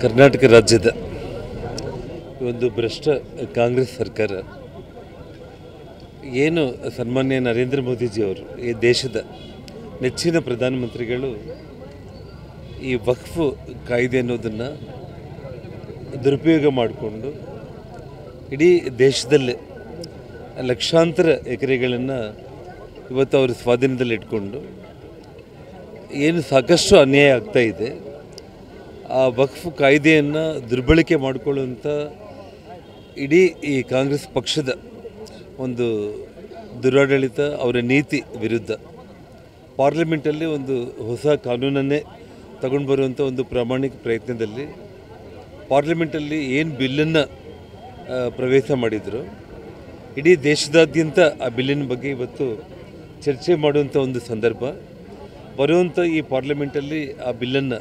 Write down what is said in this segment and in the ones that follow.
ಕರ್ನಾಟಕ ರಾಜ್ಯದ ಒಂದು ಭ್ರಷ್ಟ ಕಾಂಗ್ರೆಸ್ ಸರ್ಕಾರ ಏನು ಸನ್ಮಾನ್ಯ ನರೇಂದ್ರ ಮೋದಿಜಿಯವರು ಈ ದೇಶದ ನೆಚ್ಚಿನ ಪ್ರಧಾನಮಂತ್ರಿಗಳು ಈ ವಕ್ಫ್ ಕಾಯ್ದೆ ಅನ್ನೋದನ್ನು ದುರುಪಯೋಗ ಮಾಡಿಕೊಂಡು ಇಡೀ ದೇಶದಲ್ಲೇ ಲಕ್ಷಾಂತರ ಎಕರೆಗಳನ್ನು ಇವತ್ತು ಅವರ ಸ್ವಾಧೀನದಲ್ಲಿ ಇಟ್ಕೊಂಡು ಏನು ಸಾಕಷ್ಟು ಅನ್ಯಾಯ ಆಗ್ತಾ ಇದೆ. ಆ ವಕ್ಫ್ ಕಾಯ್ದೆಯನ್ನು ದುರ್ಬಳಕೆ ಮಾಡಿಕೊಳ್ಳುವಂಥ ಇಡೀ ಈ ಕಾಂಗ್ರೆಸ್ ಪಕ್ಷದ ಒಂದು ದುರಾಡಳಿತ, ಅವರ ನೀತಿ ವಿರುದ್ಧ ಪಾರ್ಲಿಮೆಂಟಲ್ಲಿ ಒಂದು ಹೊಸ ಕಾನೂನನ್ನೇ ತಗೊಂಡು ಬರುವಂಥ ಒಂದು ಪ್ರಾಮಾಣಿಕ ಪ್ರಯತ್ನದಲ್ಲಿ ಪಾರ್ಲಿಮೆಂಟಲ್ಲಿ ಏನು ಬಿಲ್ಲನ್ನು ಪ್ರವೇಶ ಮಾಡಿದರು, ಇಡೀ ದೇಶದಾದ್ಯಂತ ಆ ಬಿಲ್ಲಿನ ಬಗ್ಗೆ ಇವತ್ತು ಚರ್ಚೆ ಮಾಡುವಂಥ ಒಂದು ಸಂದರ್ಭ ಬರುವಂಥ ಈ ಪಾರ್ಲಿಮೆಂಟಲ್ಲಿ ಆ ಬಿಲ್ಲನ್ನು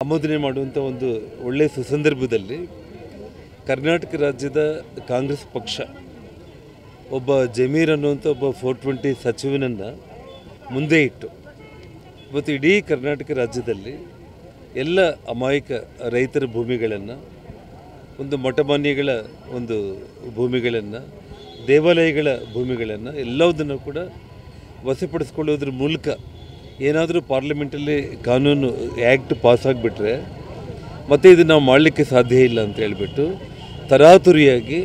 ಆಮೋದನೆ ಮಾಡುವಂಥ ಒಂದು ಒಳ್ಳೆಯ ಸುಸಂದರ್ಭದಲ್ಲಿ ಕರ್ನಾಟಕ ರಾಜ್ಯದ ಕಾಂಗ್ರೆಸ್ ಪಕ್ಷ ಒಬ್ಬ ಜಮೀರ್ ಅನ್ನುವಂಥ ಒಬ್ಬ 420 ಸಚಿವನನ್ನು ಮುಂದೆ ಇಟ್ಟು ಇವತ್ತು ಇಡೀ ಕರ್ನಾಟಕ ರಾಜ್ಯದಲ್ಲಿ ಎಲ್ಲ ಅಮಾಯಕ ರೈತರ ಭೂಮಿಗಳನ್ನು, ಒಂದು ಮಠಮಾನ್ಯಗಳ ಒಂದು ಭೂಮಿಗಳನ್ನು, ದೇವಾಲಯಗಳ ಭೂಮಿಗಳನ್ನು ಎಲ್ಲವುದನ್ನು ಕೂಡ ವಶಪಡಿಸ್ಕೊಳ್ಳೋದ್ರ ಮೂಲಕ ಏನಾದರೂ ಪಾರ್ಲಿಮೆಂಟಲ್ಲಿ ಕಾನೂನು ಆ್ಯಕ್ಟ್ ಪಾಸ್ ಆಗಿಬಿಟ್ರೆ ಮತ್ತು ಇದು ನಾವು ಮಾಡಲಿಕ್ಕೆ ಸಾಧ್ಯ ಇಲ್ಲ ಅಂತ ಹೇಳಿಬಿಟ್ಟು ತರಾತುರಿಯಾಗಿ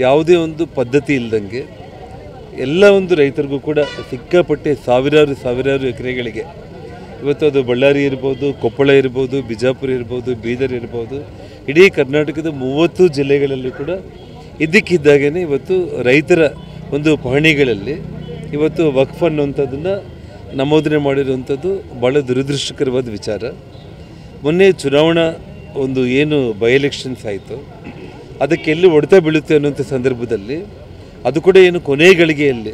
ಯಾವುದೇ ಒಂದು ಪದ್ಧತಿ ಇಲ್ಲದಂಗೆ ಎಲ್ಲ ಒಂದು ರೈತರಿಗೂ ಕೂಡ ಸಿಕ್ಕಾಪಟ್ಟೆ ಸಾವಿರಾರು ಎಕರೆಗಳಿಗೆ ಇವತ್ತು ಅದು ಬಳ್ಳಾರಿ ಇರ್ಬೋದು, ಕೊಪ್ಪಳ ಇರ್ಬೋದು, ಬಿಜಾಪುರ ಇರ್ಬೋದು, ಬೀದರ್ ಇರ್ಬೋದು, ಇಡೀ ಕರ್ನಾಟಕದ 30 ಜಿಲ್ಲೆಗಳಲ್ಲಿ ಕೂಡ ಇದ್ದಕ್ಕಿದ್ದಾಗೇ ಇವತ್ತು ರೈತರ ಒಂದು ಪಹಣಿಗಳಲ್ಲಿ ಇವತ್ತು ವಕ್ಫ್ ಅನ್ನುವಂಥದ್ದನ್ನು ನಮೂದನೆ ಮಾಡಿರುವಂಥದ್ದು ಭಾಳ ದುರದೃಷ್ಟಕರವಾದ ವಿಚಾರ. ಮೊನ್ನೆ ಚುನಾವಣಾ ಒಂದು ಏನು ಬೈ ಎಲೆಕ್ಷನ್ಸ್ ಆಯಿತು, ಅದಕ್ಕೆ ಎಲ್ಲಿ ಹೊಡೆತ ಬೀಳುತ್ತೆ ಅನ್ನೋಂಥ ಸಂದರ್ಭದಲ್ಲಿ ಅದು ಕೂಡ ಏನು ಕೊನೆ ಗಳಿಗೆಯಲ್ಲಿ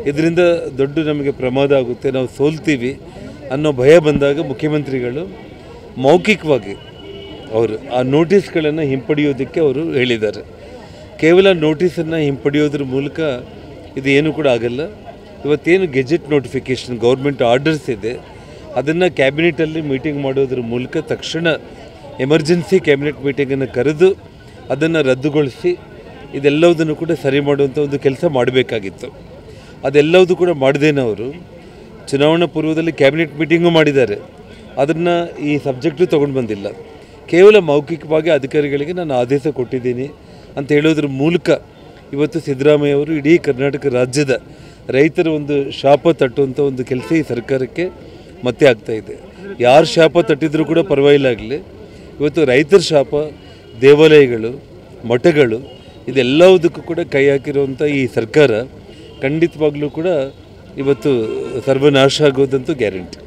ಇದರಿಂದ ದೊಡ್ಡ ನಮಗೆ ಪ್ರಮಾದ ಆಗುತ್ತೆ, ನಾವು ಸೋಲ್ತೀವಿ ಅನ್ನೋ ಭಯ ಬಂದಾಗ ಮುಖ್ಯಮಂತ್ರಿಗಳು ಮೌಖಿಕವಾಗಿ ಅವರು ಆ ನೋಟಿಸ್ಗಳನ್ನು ಹಿಂಪಡೆಯೋದಕ್ಕೆ ಅವರು ಹೇಳಿದ್ದಾರೆ. ಕೇವಲ ನೋಟಿಸನ್ನು ಹಿಂಪಡೆಯೋದ್ರ ಮೂಲಕ ಇದು ಏನೂ ಕೂಡ ಆಗಲ್ಲ. ಇವತ್ತೇನು ಗೆಜೆಟ್ ನೋಟಿಫಿಕೇಷನ್ ಗೌರ್ಮೆಂಟ್ ಆರ್ಡರ್ಸ್ ಇದೆ ಅದನ್ನು ಕ್ಯಾಬಿನೆಟಲ್ಲಿ ಮೀಟಿಂಗ್ ಮಾಡೋದ್ರ ಮೂಲಕ ತಕ್ಷಣ ಎಮರ್ಜೆನ್ಸಿ ಕ್ಯಾಬಿನೆಟ್ ಮೀಟಿಂಗನ್ನು ಕರೆದು ಅದನ್ನು ರದ್ದುಗೊಳಿಸಿ ಇದೆಲ್ಲವುದನ್ನು ಕೂಡ ಸರಿ ಮಾಡುವಂಥ ಒಂದು ಕೆಲಸ ಮಾಡಬೇಕಾಗಿತ್ತು. ಅದೆಲ್ಲವುದು ಕೂಡ ಮಾಡದೇನೆ ಅವರು ಚುನಾವಣಾ ಪೂರ್ವದಲ್ಲಿ ಕ್ಯಾಬಿನೆಟ್ ಮೀಟಿಂಗು ಮಾಡಿದ್ದಾರೆ, ಅದನ್ನು ಈ ಸಬ್ಜೆಕ್ಟು ತೊಗೊಂಡು ಬಂದಿಲ್ಲ. ಕೇವಲ ಮೌಖಿಕವಾಗಿ ಅಧಿಕಾರಿಗಳಿಗೆ ನಾನು ಆದೇಶ ಕೊಟ್ಟಿದ್ದೀನಿ ಅಂತ ಹೇಳೋದ್ರ ಮೂಲಕ ಇವತ್ತು ಸಿದ್ದರಾಮಯ್ಯ ಅವರು ಇಡೀ ಕರ್ನಾಟಕ ರಾಜ್ಯದ ರೈತರ ಒಂದು ಶಾಪ ತಟ್ಟುವಂಥ ಒಂದು ಕೆಲಸ ಈ ಸರ್ಕಾರಕ್ಕೆ ಮತ್ತೆ ಆಗ್ತಾಯಿದೆ. ಯಾರು ಶಾಪ ತಟ್ಟಿದ್ರೂ ಕೂಡ ಪರವಾಗಿಲ್ಲ ಆಗಲಿ, ಇವತ್ತು ರೈತರ ಶಾಪ, ದೇವಾಲಯಗಳು, ಮಠಗಳು ಇದೆಲ್ಲದಕ್ಕೂ ಕೂಡ ಕೈ ಹಾಕಿರುವಂಥ ಈ ಸರ್ಕಾರ ಖಂಡಿತವಾಗ್ಲೂ ಕೂಡ ಇವತ್ತು ಸರ್ವನಾಶ ಆಗೋದಂತೂ ಗ್ಯಾರಂಟಿ.